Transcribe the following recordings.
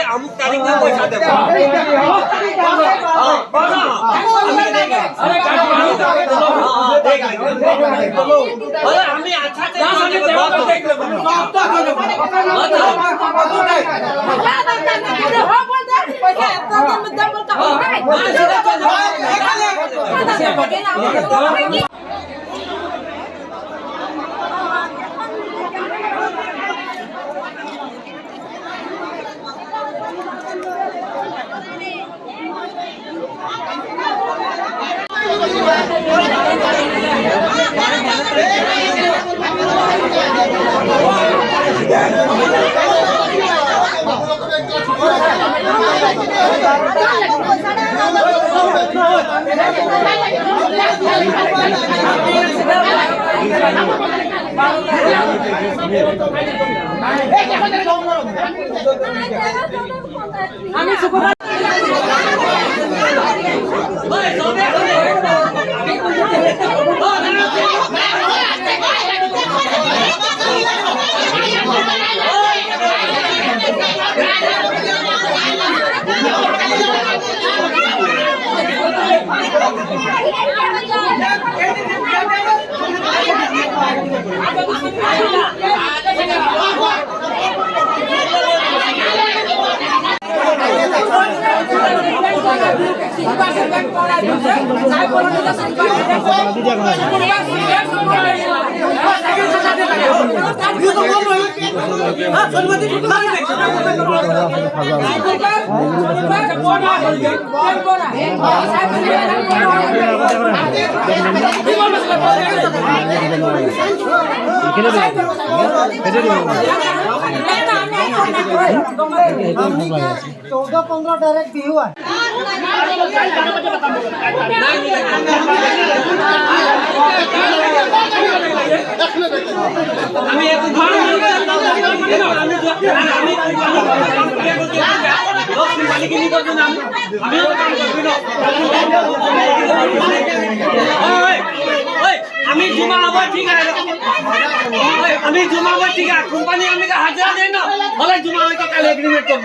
अमुक तारीख में पैसा देबो चौदह 15 डायरेक्ट दी हुआ আমি জুমাবো ঠিক আছে আমি জুমাবো ঠিক আছে কোম্পানি আমাকে হাজার দেয় না বলে জুমাবো কালে এগ্রিমেন্ট করব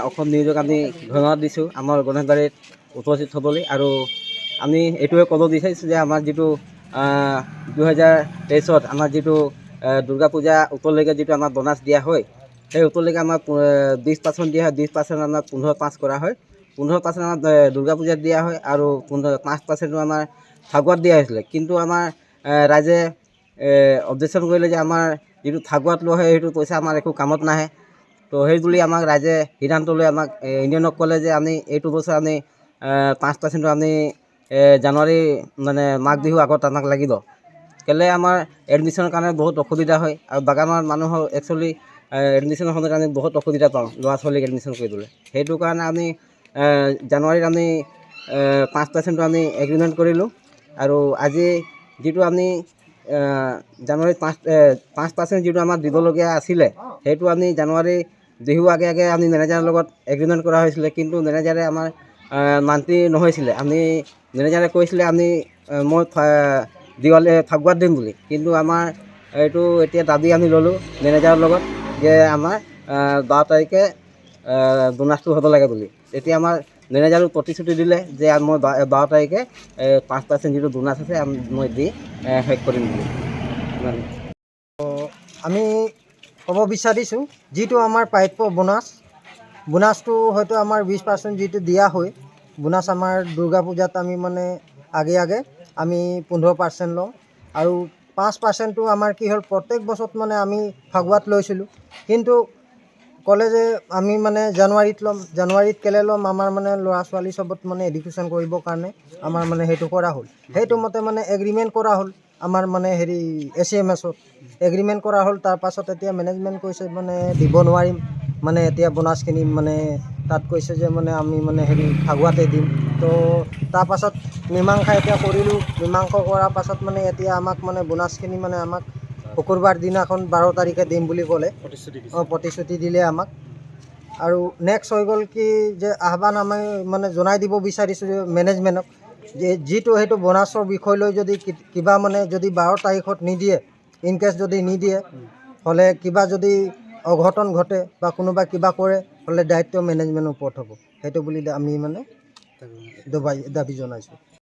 অসম নিউজক আমি ধন্যবাদ দিছোঁ আমাৰ গণেশবাৰীত উপস্থিত হ'বলৈ। আৰু আমি এইটোৱে ক'ব বিচাৰিছোঁ যে আমাৰ যিটো 2023 আমাৰ যিটো দুৰ্গা পূজা উত্তৰলৈকে যিটো আমাৰ বনাছ দিয়া হয়, সেই উত্তৰলৈকে আমাৰ 20% দিয়া হয়। 20% আমাৰ 15% কৰা হয়। 15% আমাৰ দুৰ্গা পূজাত দিয়া হয় আৰু 5% আমাৰ ফাকুৱাত দিয়া হৈছিলে। কিন্তু আমাৰ ৰাইজে অবজেকশ্যন কৰিলে যে আমাৰ যিটো ফাকুৱাত লোৱা হয় সেইটো পইচা আমাৰ একো কামত নাহে। তো সেই বুলি আমাক ৰাইজে সিদ্ধান্ত লৈ আমাক ইউনিয়নক ক'লে যে আমি এইটো বছৰ আমি 5% আমি জানুৱাৰী মানে মাঘ বিহুৰ আগত আমাক লাগিব। কেলৈ আমাৰ এডমিশ্যনৰ কাৰণে বহুত অসুবিধা হয় আৰু বাগানৰ মানুহৰ একচুৱেলি এডমিশ্যনৰ সময়ত আমি বহুত অসুবিধা পাওঁ ল'ৰা ছোৱালীক এডমিশ্যন কৰিবলৈ। সেইটো কাৰণে আমি জানুৱাৰীত আমি 5% আমি এগ্ৰিমেণ্ট কৰিলোঁ। আৰু আজি যিটো আমি জানুৱাৰীত 5% যিটো আমাৰ দিবলগীয়া আছিলে, সেইটো আমি জানুৱাৰী বিহুৰ আগে আগে আমি মেনেজাৰৰ লগত এগ্ৰিমেণ্ট কৰা হৈছিলে। কিন্তু মেনেজাৰে আমাৰ মান্তি নহৈছিলে। মেনেজাৰে কৈছিলে মই দিৱালী ফাকুৱাত দিম বুলি। কিন্তু আমাৰ এইটো এতিয়া দাবী আমি ল'লোঁ মেনেজাৰৰ লগত যে আমাৰ 12 তাৰিখে বোনাছটো হ'ব লাগে বুলি। তেতিয়া আমাৰ মেনেজাৰো প্ৰতিশ্ৰুতি দিলে যে মই 12 তাৰিখে 5% যিটো বোনাছ আছে মই দি শেষ কৰিম বুলি। আমি ক'ব বিচাৰিছোঁ যিটো আমাৰ প্ৰাপ্য বোনাছটো হয়তো আমাৰ 20% যিটো দিয়া হয় বোনাছ আমাৰ দুৰ্গা পূজাত আমি মানে আগে আমি 15% লওঁ। আৰু 5%টো আমাৰ কি হ'ল প্ৰত্যেক বছৰত মানে আমি ফাকুৱাত লৈছিলোঁ। কিন্তু ক'লে যে আমি মানে জানুৱাৰীত ল'ম। জানুৱাৰীত কেলৈ ল'ম, আমাৰ মানে ল'ৰা ছোৱালী চবত মানে এডুকেশ্যন কৰিবৰ কাৰণে আমাৰ মানে সেইটো কৰা হ'ল। সেইটো মতে মানে এগ্ৰিমেণ্ট কৰা হ'ল আমাৰ মানে ACMSত এগ্ৰিমেণ্ট কৰা হ'ল। তাৰপাছত এতিয়া মেনেজমেণ্ট কৈছে মানে দিব নোৱাৰিম, মানে এতিয়া বোনাছখিনি মানে তাত কৈছে যে মানে আমি মানে ফাকুৱাতে দিম। তো তাৰপাছত মীমাংসা এতিয়া কৰিলোঁ। মীমাংসা কৰাৰ পাছত মানে এতিয়া আমাক মানে বোনাছখিনি মানে আমাক শুকুৰবাৰ দিনাখন 12 তাৰিখে দিম বুলি ক'লে, প্ৰতিশ্ৰুতি দিলে আমাক। আৰু নেক্সট হৈ গ'ল কি যে আহ্বান আমি মানে জনাই দিব বিচাৰিছোঁ যে মেনেজমেণ্টক যে যিটো সেইটো বোনাছৰ বিষয় লৈ যদি কিবা মানে যদি 12 তাৰিখত নিদিয়ে, ইনকেছ যদি নিদিয়ে হ'লে কিবা যদি অঘটন ঘটে বা কোনোবা কিবা কৰে হ'লে দায়িত্ব মেনেজমেণ্টৰ ওপৰত হ'ব। সেইটো বুলি আমি মানে দাবী জনাইছোঁ।